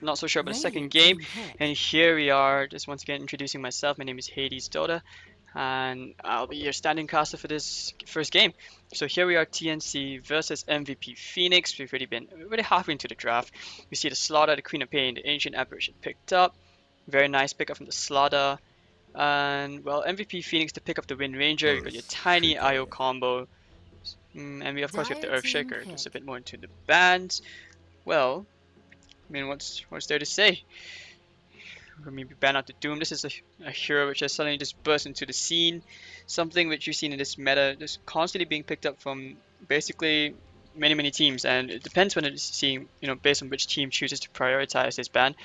not so sure about the second game. And here we are, just once again introducing myself. My name is Hades Dota, and I'll be your standing caster for this first game. So here we are, TnC versus MVP.Phoenix. We've already halfway into the draft. We see the Slaughter, the Queen of Pain, the Ancient Apparition picked up. Very nice pickup from the Slaughter. And well, MVP.Phoenix to pick up the Wind Ranger. You got your tiny IO combo. And we of course have the Earthshaker. Just a bit more into the bands. Well, I mean, what's there to say? Maybe ban out the Doom. This is a hero which has suddenly just burst into the scene. Something which you've seen in this meta, just constantly being picked up from basically many teams, and it depends when it's seeing, based on which team chooses to prioritize this ban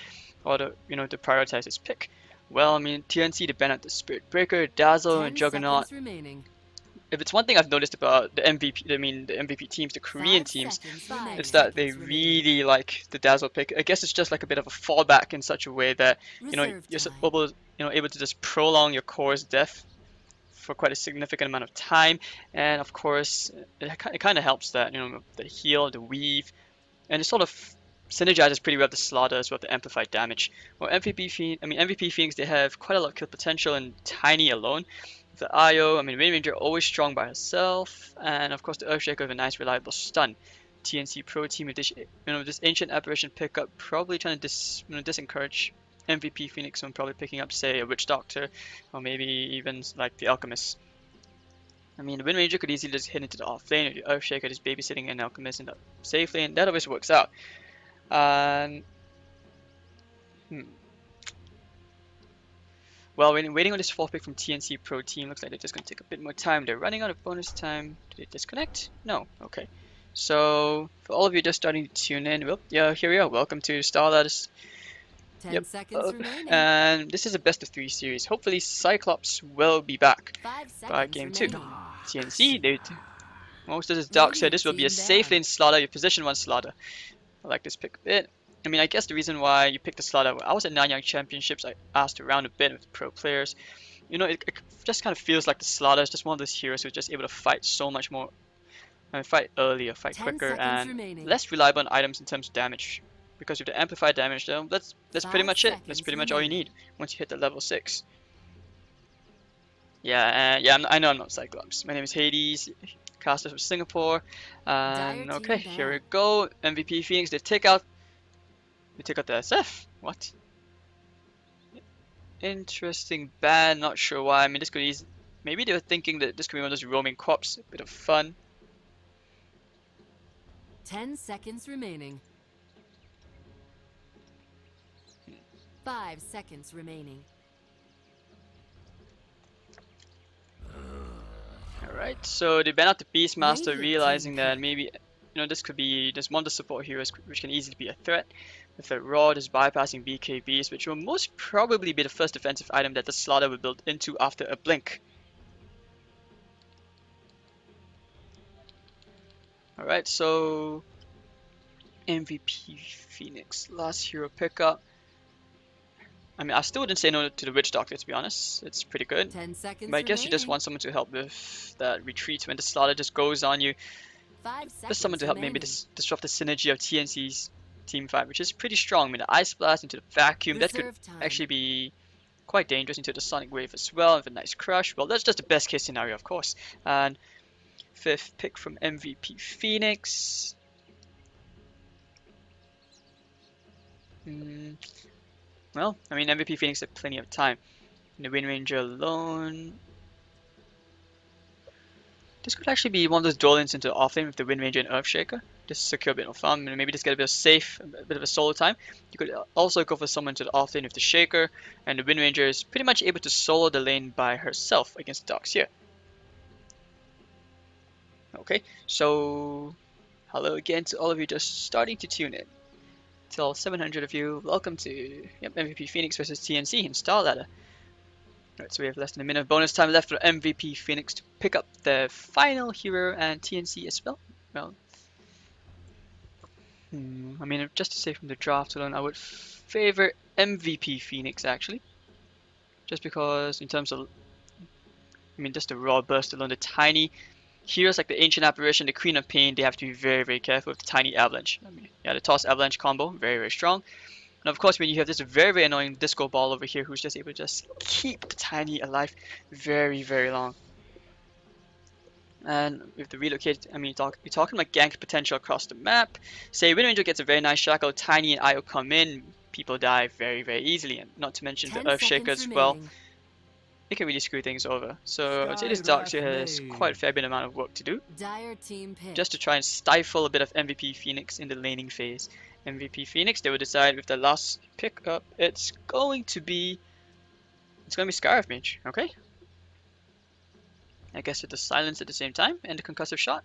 or to prioritize this pick. Well, I mean, TnC to ban out the Spirit Breaker, Dazzle, and Juggernaut. If it's one thing I've noticed about the MVP, the MVP teams, the Korean teams, it's that they really like the Dazzle pick. I guess it's just like a bit of a fallback in such a way that you're able to just prolong your core's death for quite a significant amount of time, and of course it kind of helps that the heal, the weave, and it sort of synergizes pretty well with the Slaughter as well, the amplified damage. Well, MVP.Phoenix, they have quite a lot of kill potential and tiny alone. The IO, Wind Ranger always strong by herself, and of course the Earthshaker with a nice reliable stun. TnC Pro Team with this Ancient Apparition pickup, probably trying to disencourage MVP.Phoenix from probably picking up, say, a Witch Doctor, or maybe even like the Alchemist. The Wind Ranger could easily just hit into the off lane, or the Earthshaker just babysitting an Alchemist in the safe lane. That always works out. And well, waiting on this 4th pick from TnC Pro Team. Looks like they're just going to take a bit more time. They're running out of bonus time. Did they disconnect? No. Okay. So, for all of you just starting to tune in, well, yeah, here we are. Welcome to Starladders. 10 seconds remaining. And this is a best of 3 series. Hopefully, Cyclops will be back by game 2. TnC, most of this Dark said this will be a safe lane Slaughter, your position 1 Slaughter. I like this pick a bit. I guess the reason why you picked the Slaughter, I was at Nanyang Championships, I asked around a bit with the pro players. It just kind of feels like the Slaughter is just one of those heroes who's just able to fight so much more, fight earlier, fight quicker, and less reliable on items in terms of damage. Because with the amplified damage though, that's pretty much it. That's pretty much all you need once you hit the level 6. Yeah, I know I'm not Cyclops. My name is Hades, caster from Singapore. And okay, here we go. MVP.Phoenix, they take out the SF. What? Interesting ban, not sure why. This could easily, maybe they were thinking that this could be one of those roaming crops, a bit of fun. 10 seconds remaining. 5 seconds remaining. Alright, so they ban out the Beastmaster, realizing that maybe this could be just one of the support heroes which can easily be a threat. With the Raw just bypassing BKBs, which will most probably be the first defensive item that the Slaughter will build into after a blink. Alright, so MVP.Phoenix, last hero pickup. I still wouldn't say no to the Witch Doctor, to be honest. It's pretty good. 10 seconds but I guess you just want someone to help with that retreat when the Slaughter just goes on you. 5 seconds Just someone to help maybe disrupt the synergy of TnC's team fight, which is pretty strong. The Ice Blast into the Vacuum, that could actually be quite dangerous, into the Sonic Wave as well, with a nice crush. Well, that's just the best case scenario, of course. And 5th pick from MVP.Phoenix. Well, MVP.Phoenix had plenty of time. The Wind Ranger alone. This could actually be one of those dual lanes into offlane with the Wind Ranger and Earthshaker. Just secure a bit of fun, maybe just get a bit of safe, a bit of a solo time. You could also go for someone to the offlane with the Shaker, and the Wind Ranger is pretty much able to solo the lane by herself against the Dogs here. Okay, so hello again to all of you just starting to tune in. To all 700 of you, welcome to MVP.Phoenix versus TnC in Starladder. Alright, so we have less than a minute of bonus time left for MVP.Phoenix to pick up the final hero and TnC as well. Well, just to say from the draft alone, I would favor MVP.Phoenix actually. Just because in terms of, just the raw burst alone, the tiny heroes like the Ancient Apparition, the Queen of Pain, they have to be very careful with the tiny Avalanche. The Toss Avalanche combo, very strong. And of course, when you have this very, very annoying disco ball over here who's just able to just keep the Tiny alive very, very long. And with the relocate, I mean, you're talking about gank potential across the map. Say Wind Ranger gets a very nice shackle, Tiny and Io come in, people die very, very easily. And not to mention the 10 Earthshaker seconds as well. remaining. It can really screw things over. So I'd say this Skywrath Darkseer has quite a fair bit amount of work to do, Dire team pick. just to try and stifle a bit of MVP.Phoenix in the laning phase. MVP.Phoenix, they will decide with the last pickup, it's going to be Scarif Mage, okay? I guess with the silence at the same time and the concussive shot.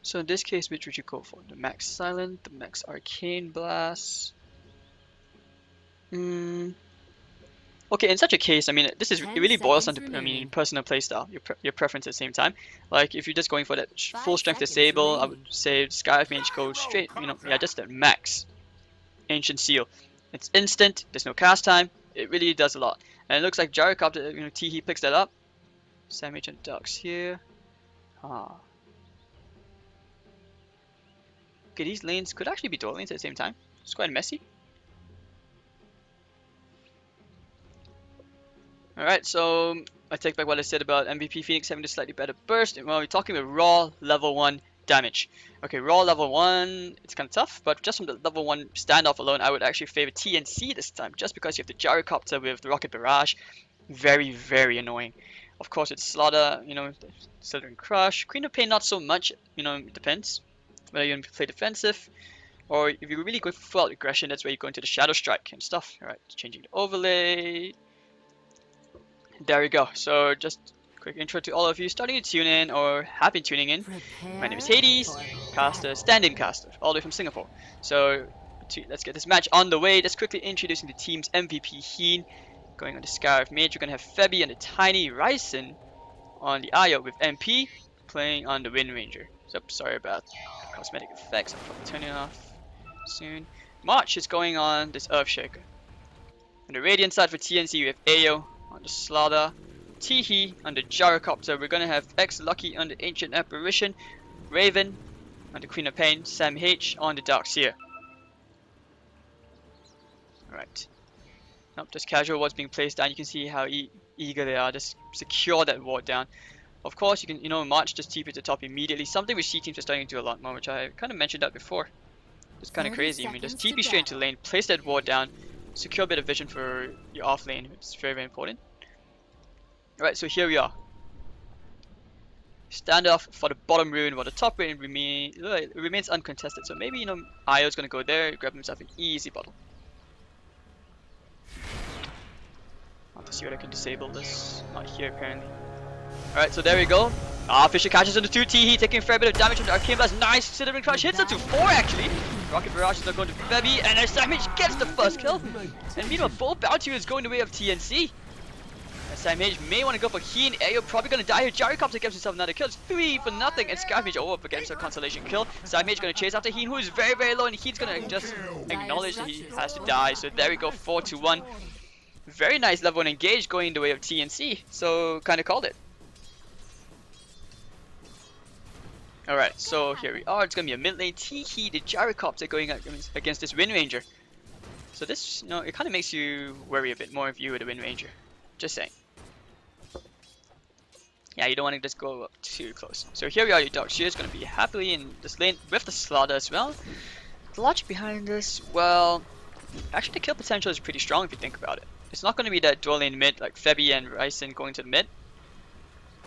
So in this case, which would you go for? The max silent, the max arcane blast? Okay, in such a case, I mean, this is, it 10 really boils down seconds to, I mean, remaining. personal playstyle, your preference at the same time. Like, if you're just going for that 5 full strength seconds disable, I remaining. would say Scarif Mage go straight, you know, yeah, just that max Ancient Seal. It's instant, there's no cast time, it really does a lot. And it looks like Gyrocopter, you know, Teehee picks that up. Samage and Ducks here. Ah. Okay, these lanes could actually be dual lanes at the same time. It's quite messy. Alright, so I take back what I said about MVP.Phoenix having a slightly better burst. And well, we're talking about raw level 1 damage. Okay, raw level 1, it's kind of tough, but just from the level 1 standoff alone, I would actually favor TnC this time, just because you have the Gyrocopter with the Rocket Barrage. Very, very annoying. Of course, it's Slaughter, you know, Slithering Crush. Queen of Pain, not so much, you know, it depends whether you play defensive, or if you're really going for full aggression, that's where you go into the Shadow Strike and stuff. Alright, changing the overlay. There we go. So just quick intro to all of you starting to tune in or have been tuning in. Prepare My name is Hades, caster, stand-in caster, all the way from Singapore. So let's get this match on the way. Just quickly introducing the team's MVP Heen. Going on the Scarif Mage, we're going to have Febby and the Tiny Ryzen on the Io with MP playing on the Wind Ranger. So sorry about cosmetic effects, I'll probably turn it off soon. March is going on this Earthshaker. On the Radiant side for TnC we have Ayo on the Slaughter, Teehee on the Gyrocopter, we're gonna have X Lucky on the Ancient Apparition, Raven on the Queen of Pain, Sam H on the Darkseer. Alright. Nope, just casual wards being placed down, you can see how eager they are, just secure that ward down. Of course, you can, you know, March just TP to the top immediately, something which C teams are starting to do a lot more, which I kind of mentioned that before. It's kind of crazy, I mean, just TP straight into lane, place that ward down, secure a bit of vision for your off lane, it's very, very important. Alright, so here we are. Standoff for the bottom rune, while the top rune remains uncontested. So maybe, you know, Io's gonna go there, grab himself an easy bottle. I'll have to see what I can disable this. Not here, apparently. Alright, so there we go. Fisher catches on the 2 Teehee, taking a fair bit of damage from the Arcane Blast. Nice, Slithering Crush hits into 4 actually. Rocket Barrage is now going to Febby, and Samage gets the first kill. And meanwhile, both Bounty is going the way of TnC. Samage may want to go for Heen. Ayo probably going to die here. Gyrocopter gives himself another kill. It's 3-0, and Scarif Mage over against a consolation kill. Samage going to chase after Heen, who is very, very low, and Heen's going to just acknowledge that he has to die. So there we go, 4-1. Very nice level 1 engage going the way of TnC. So kind of called it. Alright, so here we are. It's going to be a mid lane. Teehee, the Gyrocopter going against this Wind Ranger. So this, you know, it kind of makes you worry a bit more if you were the Wind Ranger. Just saying. Yeah, you don't want to just go up too close. So here we are, your Darkseer is going to be happily in this lane with the Slaughter as well. The logic behind this, well, actually the kill potential is pretty strong if you think about it. It's not going to be that dual lane mid like Febby and Ryzen going to the mid.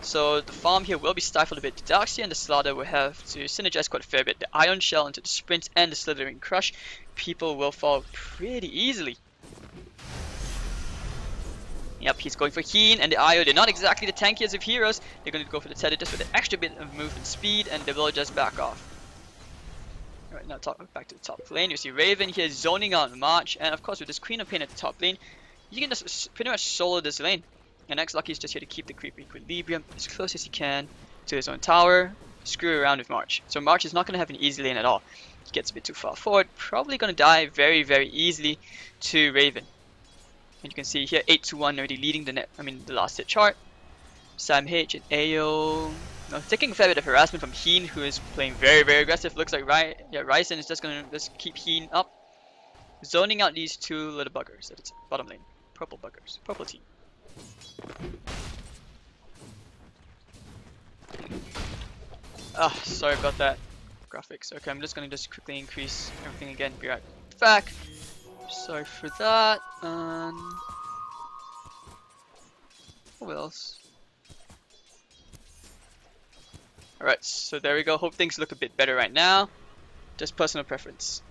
So the farm here will be stifled a bit. The Darkseer and the Slaughter will have to synergize quite a fair bit. The Ion Shell into the Sprint and the Slithering Crush. People will fall pretty easily. Yep, he's going for Heen and the Io. They're not exactly the tankiest of heroes. They're going to go for the Tether just with an extra bit of movement speed, and they will just back off. Alright, now back to the top lane. You see Raven here zoning out March, and of course with this Queen of Pain at the top lane, you can just pretty much solo this lane. And X Lucky is just here to keep the creep equilibrium as close as he can to his own tower, screw around with March. So March is not going to have an easy lane at all. He gets a bit too far forward, probably going to die very, very easily to Raven. And you can see here 8-1 already leading the last hit chart. Sam H and Ayo taking a fair bit of harassment from Heen, who is playing very, very aggressive. Looks like Ryzen is just gonna keep Heen up. zoning out these two little buggers at its bottom lane. Purple buggers. Purple team. Ah, sorry about that. Graphics. Okay, I'm just gonna quickly increase everything again. Be right back. Sorry for that. What else? Alright, so there we go. Hope things look a bit better right now. Just personal preference.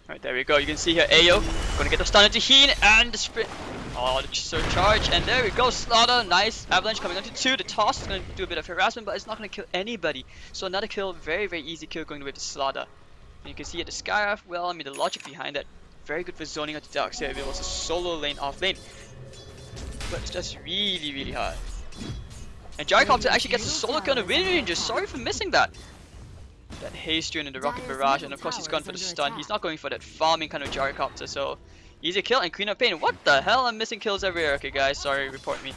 Alright, there we go. You can see here Ayo gonna get the stun into Heen and the sprint. Oh, the surcharge, and there we go. Slaughter, nice. Avalanche coming onto 2. The toss is gonna do a bit of harassment, but it's not gonna kill anybody. So another kill, very, very easy kill going with the Slaughter. And you can see at the Skyrath, well, I mean, the logic behind that, very good for zoning out the Dark Side. It was a solo lane off lane. But it's just really, really hard. And Gyrocopter actually gets a solo kill on the Wind Ranger. Sorry for missing that. That haste rune and the Rocket Barrage, and of course he's gone for the stun. He's not going for that farming kind of Gyrocopter, so easy kill. And Queen of Pain. What the hell? I'm missing kills everywhere. Okay, guys, sorry, report me.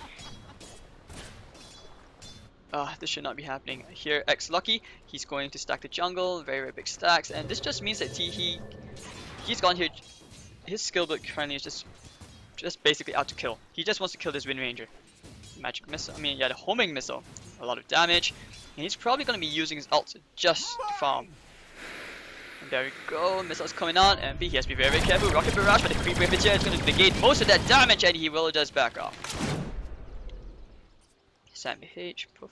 This should not be happening. Here, X Lucky, he's going to stack the jungle, very, very big stacks, and this just means that he's gone here. His skill build currently is just basically out to kill. He just wants to kill this Wind Ranger. Magic missile. I mean, yeah, the homing missile, a lot of damage, and he's probably going to be using his ult just to farm. And there we go, missiles coming on, and he has to be very, very careful. Rocket Barrage, but the creep wave here is going to negate most of that damage, and he will just back off. Sammy H, poof.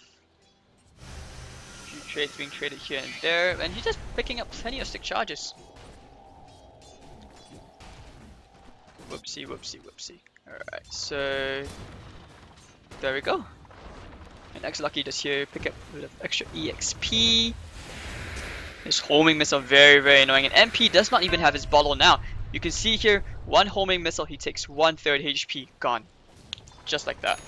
A few trades being traded here and there, and he's just picking up plenty of stick charges. Whoopsie, whoopsie, whoopsie. Alright, so there we go. And X Lucky just here pick up a bit of extra EXP. This homing missile very, very annoying. And MP does not even have his bottle now. You can see here, one homing missile, he takes 1/3 HP, gone. Just like that.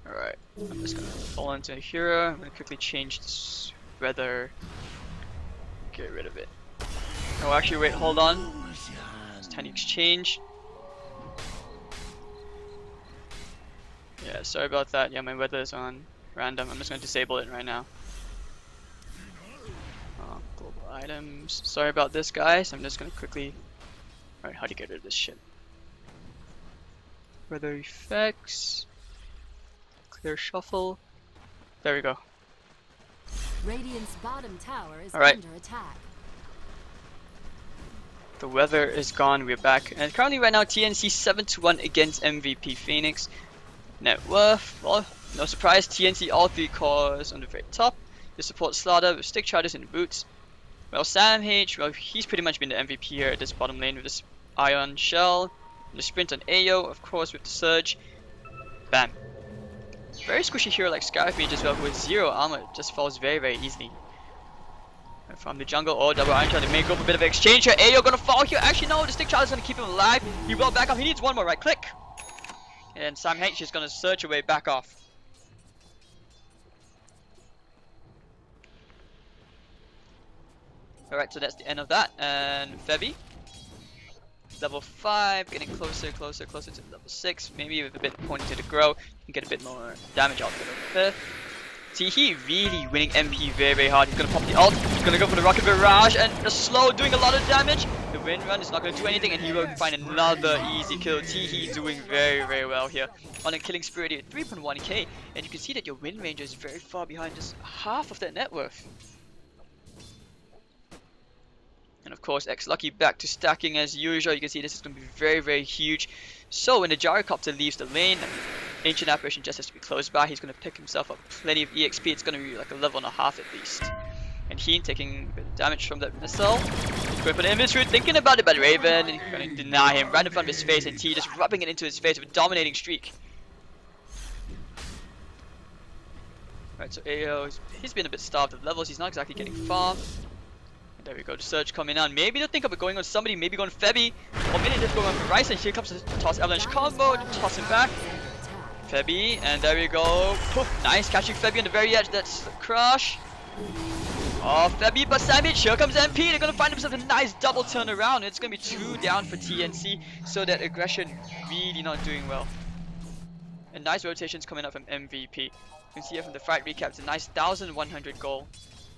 Alright, I'm just gonna fall into a hero. I'm gonna quickly change this weather. Get rid of it. Oh, actually, wait, hold on. It's tiny exchange. Yeah, sorry about that. Yeah, my weather is on random. I'm just going to disable it right now. Global items. Sorry about this, guys. I'm just going to quickly... Alright, how do you get rid of this shit? Weather effects. Clear shuffle. There we go. Radiant's bottom tower is Alright. under attack. The weather is gone. We're back. And currently right now, TnC 7-1 against MVP.Phoenix. Net worth, well, no surprise, TnC all 3 cores on the very top. They support Slaughter with stick charges and boots. Well, Sam H, well, he's pretty much been the MVP here at this bottom lane with this Ion Shell. And the sprint on Ayo, of course, with the Surge. Bam. Very squishy hero like Scarf Mage as well, with 0 armor, just falls very, very easily. And from the jungle, double Iron Shell, they may go for a bit of exchange here. Ayo gonna fall here. Actually, no, the stick charge is gonna keep him alive. He will back up, he needs one more right click. And Sam H is going to search away, back off. Alright, so that's the end of that. And Febby, level 5, getting closer, closer, closer to level 6. Maybe with a bit pointing to the grow, you can get a bit more damage output over here. See, he really winning MP very, very hard. He's going to pop the ult, he's going to go for the Rocket Barrage, and the slow doing a lot of damage. The wind run is not going to do anything, and he will find another easy kill. Teehee doing very, very well here on a killing spirit at 3.1k, and you can see that your Wind Ranger is very far behind, just half of that net worth. And of course, X Lucky back to stacking as usual. You can see this is going to be very, very huge. So when the Gyrocopter leaves the lane, Ancient Apparition just has to be close by. He's going to pick himself up plenty of EXP. It's going to be like a level and a half at least. And Heen taking a bit of damage from that missile. Going for the inventory, thinking about it, but Raven going to deny him right in front of his face, and T just rubbing it into his face with a dominating streak. Right, so Ayo, he's been a bit starved of levels. He's not exactly getting far. And there we go, the Surge coming on. Maybe they'll think about going on somebody, maybe going Febby, or maybe just going on for Rice, and here comes the toss avalanche combo, toss him back. Febby, and there we go. Poof, nice, catching Febby on the very edge. That's the crush. Oh, Febby, but Savage, here comes MP. They're going to find themselves a nice double turnaround. It's going to be 2 down for TnC, so that aggression really not doing well. And nice rotations coming up from MVP. You can see here from the fight recap, it's a nice 1100 goal.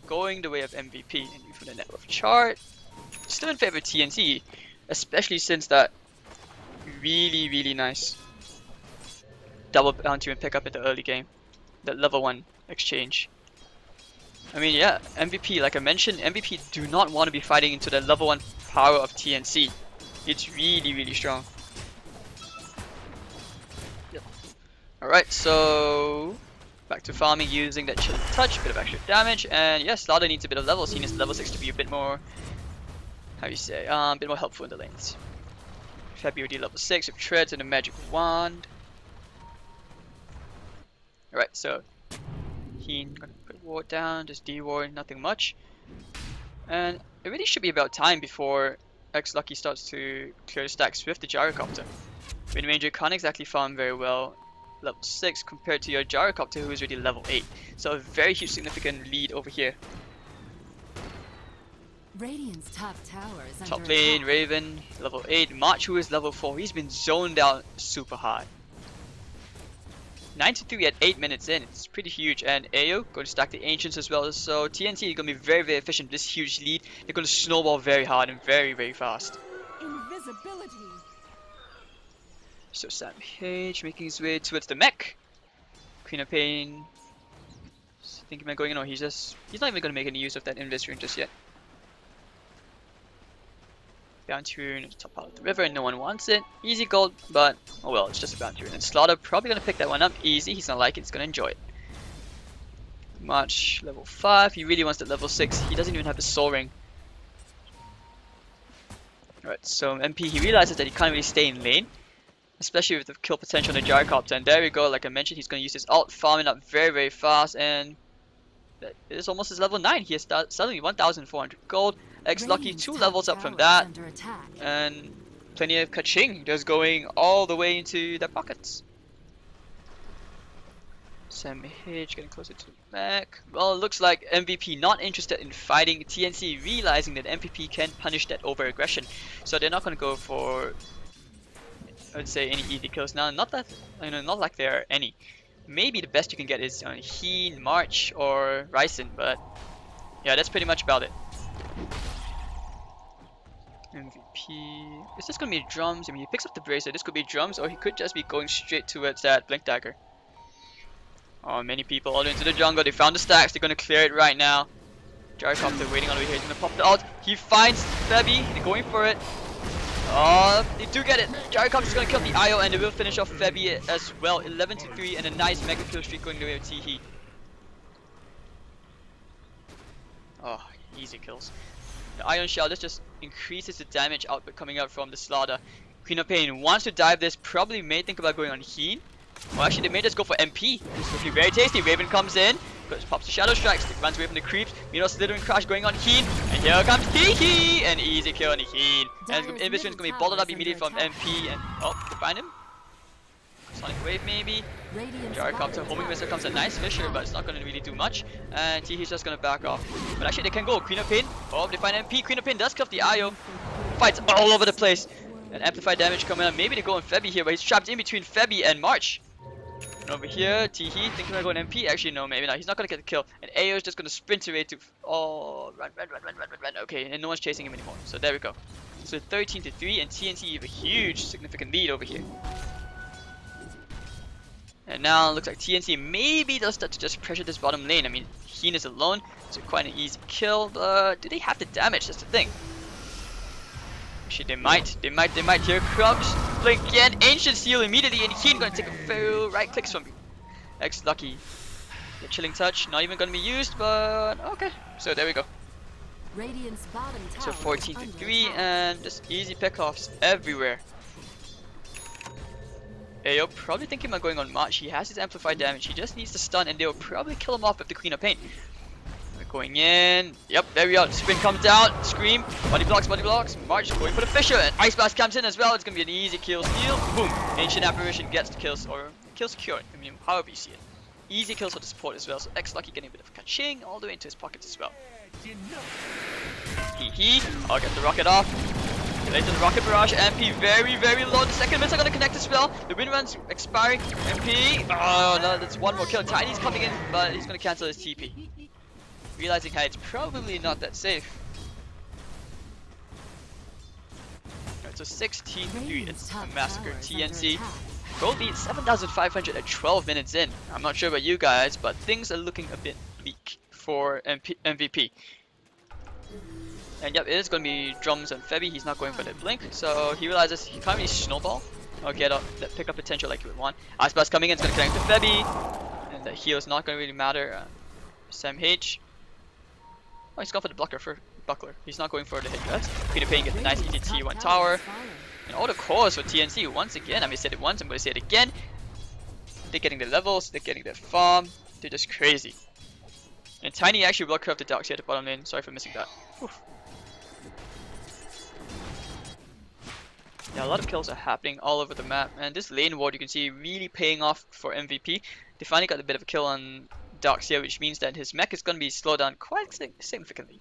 going the way of MVP. And from the net worth chart, still in favor of TnC, especially since that really nice double bounty and pick up in the early game, that level 1 exchange. I mean, yeah, MVP, like I mentioned, MVP do not want to be fighting into the level 1 power of TnC. It's really strong. Yep. Alright, so back to farming using that chilling touch, bit of extra damage, and yes, Slaughter needs a bit of levels. He needs level 6 to be a bit more, how do you say, a bit more helpful in the lanes. February level 6 with treads and a magic wand. Alright, so Heen gonna put ward down, just D-ward, nothing much. And it really should be about time before X Lucky starts to clear the stacks with the gyrocopter. Wind Ranger can't exactly farm very well level 6 compared to your gyrocopter who is already level 8. So a very huge significant lead over here. Radiant's top tower is Top under lane, attack. Raven, level 8. March who is level 4. He's been zoned out super hard. 93 at 8 minutes in, it's pretty huge. And Ayo going to stack the Ancients as well. So TnC is going to be very efficient with this huge lead. They're going to snowball very hard and very fast. Invisibility. So Sam Page making his way towards the mech. Queen of Pain. Thinking about going in, or he's not even going to make any use of that invis rune just yet. Bounty rune at the top part of the river and no one wants it. Easy gold, but oh well, it's just a bounty rune. And Slaughter probably going to pick that one up easy. He's going to like it, he's going to enjoy it. March level 5, he really wants that level 6. He doesn't even have the soul ring. Alright, so MP, he realizes that he can't really stay in lane, especially with the kill potential on the gyrocopter. And there we go, like I mentioned, he's going to use his ult, farming up very fast, and that is almost his level 9. He has suddenly 1,400 gold. X Lucky 2 levels up from that, and plenty of kaching just going all the way into their pockets. Sam H getting closer to the back. Well, it looks like MVP not interested in fighting. TnC realizing that MVP can punish that over aggression, so they're not going to go for, I would say, any easy kills now. Not that, not like there are any. Maybe the best you can get is Heen, March, or Ryzen, but yeah, that's pretty much about it. MVP. Is this going to be drums? I mean, he picks up the bracer. This could be drums, or he could just be going straight towards that blink dagger. Oh, many people all into the jungle. They found the stacks. They're going to clear it right now. Gyrocopter waiting on the way here. He's going to pop the ult. He finds Febby. They're going for it. Oh, they do get it. Gyrocopter's going to kill the IO, and they will finish off Febby as well. 11-3, and a nice mega kill streak going the way of Teehee. Oh, easy kills. The Iron Shell, this just increases the damage output coming out from the Slaughter. Queen of Pain wants to dive this, probably may think about going on Heen. Well, actually, they may just go for MP. This is looking very tasty. Raven comes in, pops the Shadow Strikes, runs away from the creeps. Meanwhile, Slithering Crash going on Heen, and here comes Teehee! And easy kill on the Heen. And Invis is going to be bottled up immediately from MP, and oh, they find him. Sonic Wave maybe. Gyrocopter, homing missile comes a nice Fisher, but it's not going to really do much. And Teehee's just going to back off. But actually they can go. Queen of Pain. Oh, they find MP. Queen of Pain does kill the IO. Fights all over the place. And amplified damage coming out. Maybe they go on Febby here, but he's trapped in between Febby and March. And over here, Teehee thinking about going MP. Actually, no, maybe not. He's not going to get the kill. And AO is just going to sprint away to... Oh, run. Okay, and no one's chasing him anymore. So there we go. So 13-3, and TnC have a huge, significant lead over here. And now it looks like TnC maybe they'll start to just pressure this bottom lane. I mean, Heen is alone, so quite an easy kill, but do they have the damage? That's the thing. Actually, they might. Here comes Blink again. Ancient Seal immediately, and Heen gonna take a few right clicks from X Lucky. The Chilling Touch, not even gonna be used, but okay. So there we go. Radiant's bottom So tower 14-3, and just easy pickoffs everywhere. Ayo probably thinking about going on March. He has his amplified damage. He just needs to stun, and they'll probably kill him off with the Queen of Pain. We're going in. Yep, there we are. Spin comes down. Scream. Body blocks. March going for the Fisher, and Ice Blast comes in as well. It's gonna be an easy kill steal. Boom. Ancient Apparition gets the kills, or kills cured. I mean, however you see it. Easy kills for the support as well. So X Lucky getting a bit of kaching all the way into his pockets as well. I'll get the rocket off. Later the rocket barrage. MP very low. The second mids are gonna connect as well. The wind run's expiring. MP. Oh no, that's one more kill. Tiny's coming in, but he's gonna cancel his TP. realizing hey, it's probably not that safe. Alright, so 16-3, it's a massacre. TnC. Gold lead 7,500 at 12 minutes in. I'm not sure about you guys, but things are looking a bit bleak for MVP. And yep, it is going to be drums and Febby. He's not going for the blink, so he realizes he can't really snowball or get up that pick up potential like he would want. Ice Blast coming in, it's going to connect to Febby, and the heal is not going to really matter. Sam H. Oh, he's gone for the buckler. He's not going for the hit guts. Peter Payne gets a nice easy T1 tower. And all the cores for TnC once again. I said it once, I'm going to say it again. They're getting their levels, they're getting their farm. They're just crazy. And Tiny actually will curve the Darks here at the bottom lane. Sorry for missing that. Oof. Yeah, a lot of kills are happening all over the map, and this lane ward you can see really paying off for MVP. They finally got a bit of a kill on Darks here, which means that his mech is going to be slowed down quite significantly.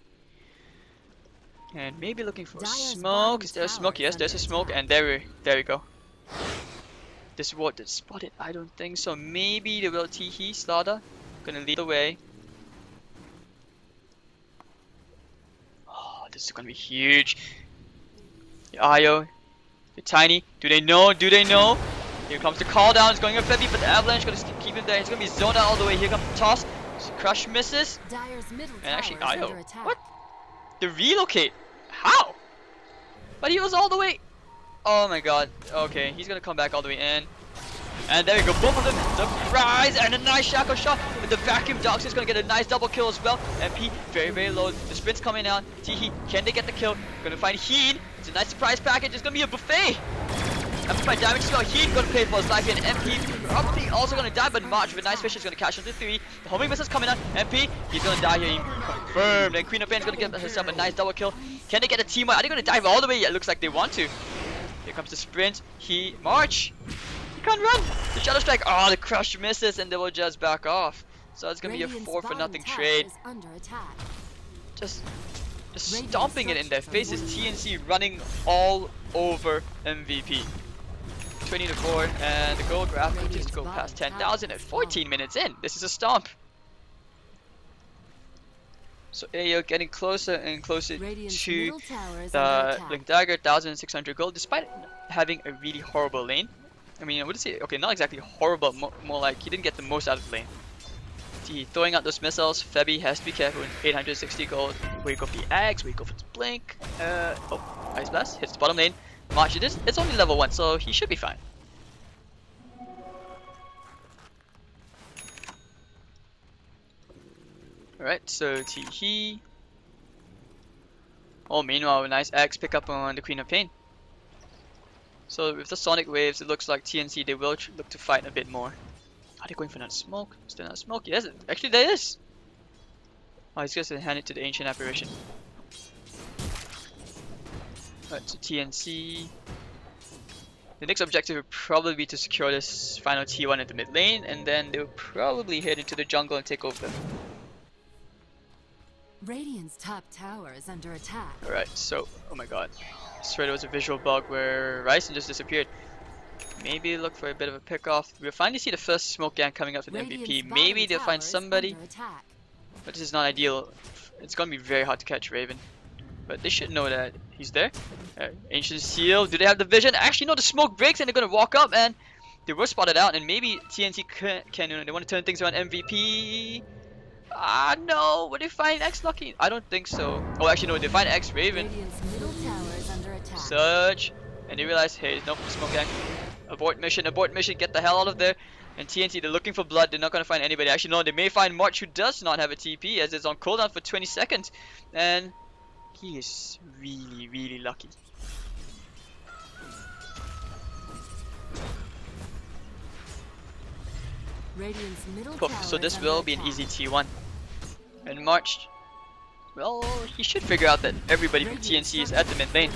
And maybe looking for smoke. Is there a smoke? Yes, there's a smoke, and there we go. This ward did spot it? I don't think so. Maybe the will Teehee Slaughter gonna lead the way. Oh, this is gonna be huge. The Io. The Tiny, do they know? Do they know? Here comes the call down, it's going up Febby, but the Avalanche gonna keep him there. He's gonna be zoned out all the way. Here comes the toss. Crush misses. And actually, Io. What? The relocate? How? But he was all the way. Oh my god. Okay, he's gonna come back all the way in. And there we go, both of them. Surprise! And a nice shackle shot with the vacuum. Dogs is gonna get a nice double kill as well. MP very, very low. The sprint's coming out. Teehee, can they get the kill? Gonna find Heed. It's a nice surprise package. It's gonna be a buffet. Amplified damage as well. Heed gonna pay for his life here. And MP probably also gonna die, but March with a nice fish is gonna catch on to 3. The homing missile's coming out. MP, he's gonna die here. Confirmed. And Queen of Pain's gonna get herself a nice double kill. Can they get a team? Are they gonna dive all the way? Yeah, it looks like they want to. Here comes the sprint. March. Can't run! The Shadow Strike! Oh, the crush misses and they will just back off. So it's gonna be a 4-for-0 trade. Just stomping it in their faces. TnC running all over MVP. 20-4, and the gold graph continues to go past 10,000 at 14 minutes in. This is a stomp. So AO getting closer and closer to the Blink Dagger, 1,600 gold, despite having a really horrible lane. I mean, I wouldn't say, okay, not exactly horrible, more like he didn't get the most out of the lane. See, throwing out those missiles, Febby has to be careful with 860 gold. Where you go for the Axe, where you go for the Blink. Oh, Ice Blast hits the bottom lane. March, it's only level 1, so he should be fine. Alright, so Teehee. Oh, meanwhile, a nice Axe pick up on the Queen of Pain. So with the Sonic Waves, it looks like TnC, they will look to fight a bit more. Are they going for another smoke? Is there not smoke? Yes, actually there is! Oh, he's just gonna hand it to the Ancient Apparition. Alright, so TnC. The next objective would probably be to secure this final T1 at the mid lane, and then they'll probably head into the jungle and take over. Radiant's top tower is under attack. Alright, so, oh my god. I swear there was a visual bug where Ryzen just disappeared. Maybe look for a bit of a pick off. We'll finally see the first smoke gang coming up with MVP. Maybe they'll find somebody. But this is not ideal. It's gonna be very hard to catch Raven. But they should know that he's there. Ancient Seal, do they have the vision? Actually no, the smoke breaks and they're gonna walk up and they were spotted out, and maybe TnC can they want to turn things around. MVP. Ah no, would they find X Lucky? I don't think so. Oh actually no, they find X Raven. Surge, and they realize, hey, nope, smoke gang. Abort mission, get the hell out of there. And TnC, they're looking for blood, they're not gonna find anybody. Actually no, they may find March, who does not have a TP, as it's on cooldown for 20 seconds. And he is really, really lucky. So this will be an easy T1. And March, well, he should figure out that everybody from TnC is at the mid lane.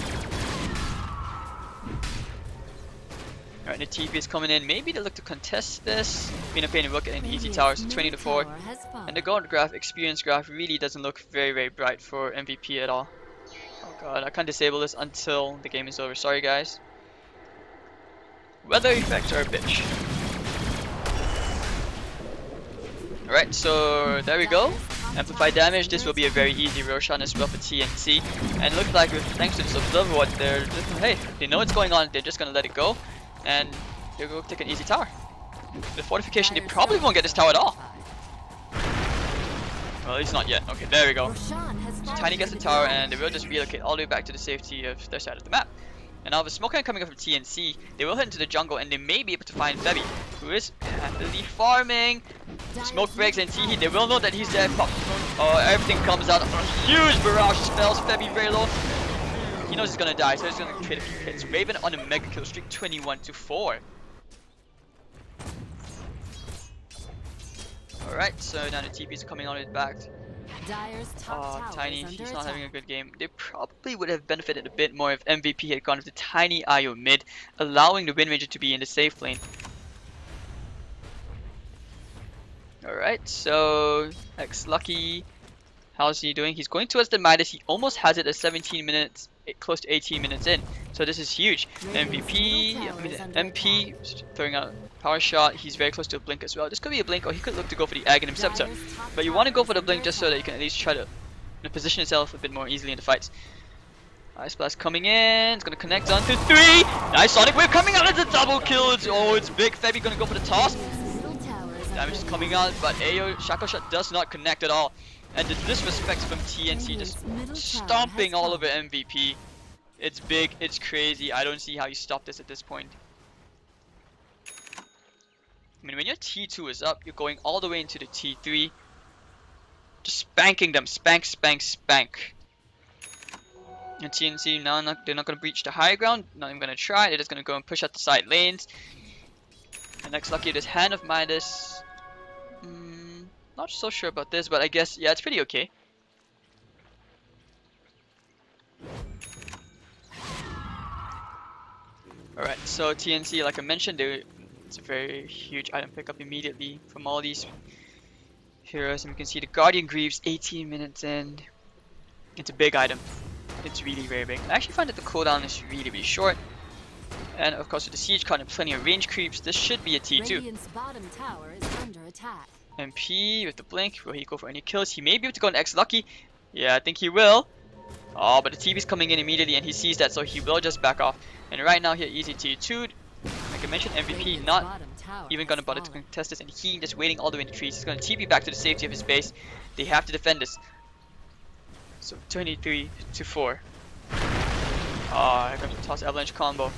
Alright, the TP is coming in. Maybe they look to contest this. Queen of Pain will get an easy tower, so 20-4. And the gold graph, experience graph, really doesn't look very, very bright for MVP at all. Oh god, I can't disable this until the game is over. Sorry guys. Weather effects are a bitch. Alright, so there we go. amplify damage. This will be a very easy Roshan as well for TnC. And looks like thanks to this Observer Watch, hey, they know what's going on. They're just gonna let it go, and they'll go take an easy tower. The fortification, they probably won't get this tower at all. Well, at least not yet. Okay, there we go. Tiny gets the tower, and they will just relocate all the way back to the safety of their side of the map. And now with smoke cannon coming up from TnC, they will head into the jungle, and they may be able to find Febby, who is happily farming. Smoke breaks and Teehee, they will know that he's there. Everything comes out. A huge barrage spells. Febby very low. He knows he's gonna die, so he's gonna trade a few hits. Raven on a mega kill streak, 21-4. Alright, so now the TPs are coming on it back. Tiny, he's not having a good game. They probably would have benefited a bit more if MVP had gone with the Tiny IO mid, allowing the Wind Ranger to be in the safe lane. Alright, so X Lucky, how's he doing? He's going towards the Midas. He almost has it at 17 minutes, close to 18 minutes in. So this is huge. MP throwing out power shot. He's very close to a blink as well. This could be a blink, or he could look to go for the Aghanim Scepter. But you want to go for the blink just so that you can at least try to position yourself a bit more easily in the fights. Ice Blast coming in. It's going to connect on to 3. Nice Sonic Wave coming out. It's a double kill. It's big. Febby going to go for the toss. Damage is coming out, but AO Shackle Shot does not connect at all. And the disrespect from TnC just stomping all over MVP. It's big, it's crazy. I don't see how you stop this at this point. I mean, when your T2 is up, you're going all the way into the T3. Just spanking them. Spank, spank, spank. And TnC now they're not going to breach the high ground. Not even going to try. They're just going to go and push out the side lanes. And next lucky, this Hand of Midas. Not so sure about this, but I guess, yeah, it's pretty okay. Alright, so TnC, like I mentioned, it's a very huge item pickup immediately from all these heroes. And you can see the Guardian Greaves, 18 minutes in. It's a big item. It's really very big. I actually find that the cooldown is really, really short. And of course with the Siege card and plenty of range creeps, this should be a T2. MP with the blink, will he go for any kills? He may be able to go on X Lucky. Yeah, I think he will. Oh, but the TV's coming in immediately and he sees that, so he will just back off. And right now here, easy T2. Like I mentioned, MVP not even gonna bother to contest this, and he just waiting all the way in the trees. He's gonna TP back to the safety of his base. They have to defend this. So 23-4. Oh, here comes the toss avalanche combo.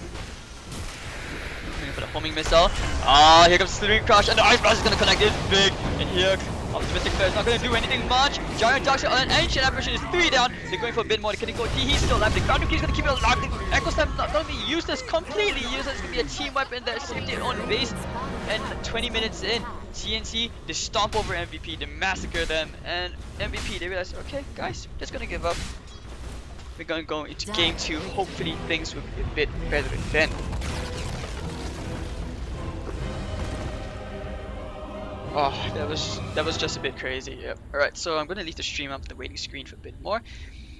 Looking for the homing missile. Ah, here comes the slithering crush, and the ice blast is gonna connect. It's big, and here optimistic player is not gonna do anything much. Giant Dark Shot and ancient apparition is 3 down. They're going for a bit more. Can he go? He's still alive. The ground key is gonna keep it alive. The Echo Slam not gonna be useless, completely useless. It's gonna be a team weapon that safety on base. And 20 minutes in, TnC they stomp over MVP, they massacre them, and MVP they realize, okay guys, we're just gonna give up. We're gonna go into game 2. Hopefully things will be a bit better then. Oh, that was just a bit crazy. Yep. Alright, so I'm gonna leave the stream up the waiting screen for a bit more.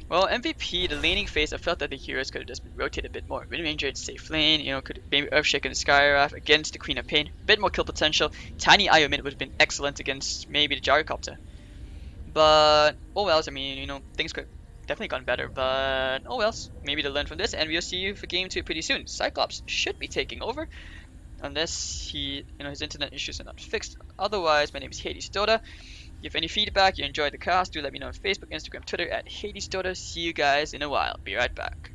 Well, MVP, the laning phase, I felt that the heroes could have just been rotated a bit more. Wind Ranger in safe lane, you know, could maybe Earthshake and Skywrath against the Queen of Pain. A bit more kill potential. Tiny IO mid would have been excellent against maybe the Gyrocopter. But oh well, I mean, you know, things could definitely gone better, but oh well, maybe they'll learn from this, and we'll see you for game 2 pretty soon. Cyclops should be taking over. Unless he, you know, his internet issues are not fixed. Otherwise, my name is Hades.Dota. If you have any feedback, you enjoyed the cast, do let me know on Facebook, Instagram, Twitter at Hades.Dota. See you guys in a while. Be right back.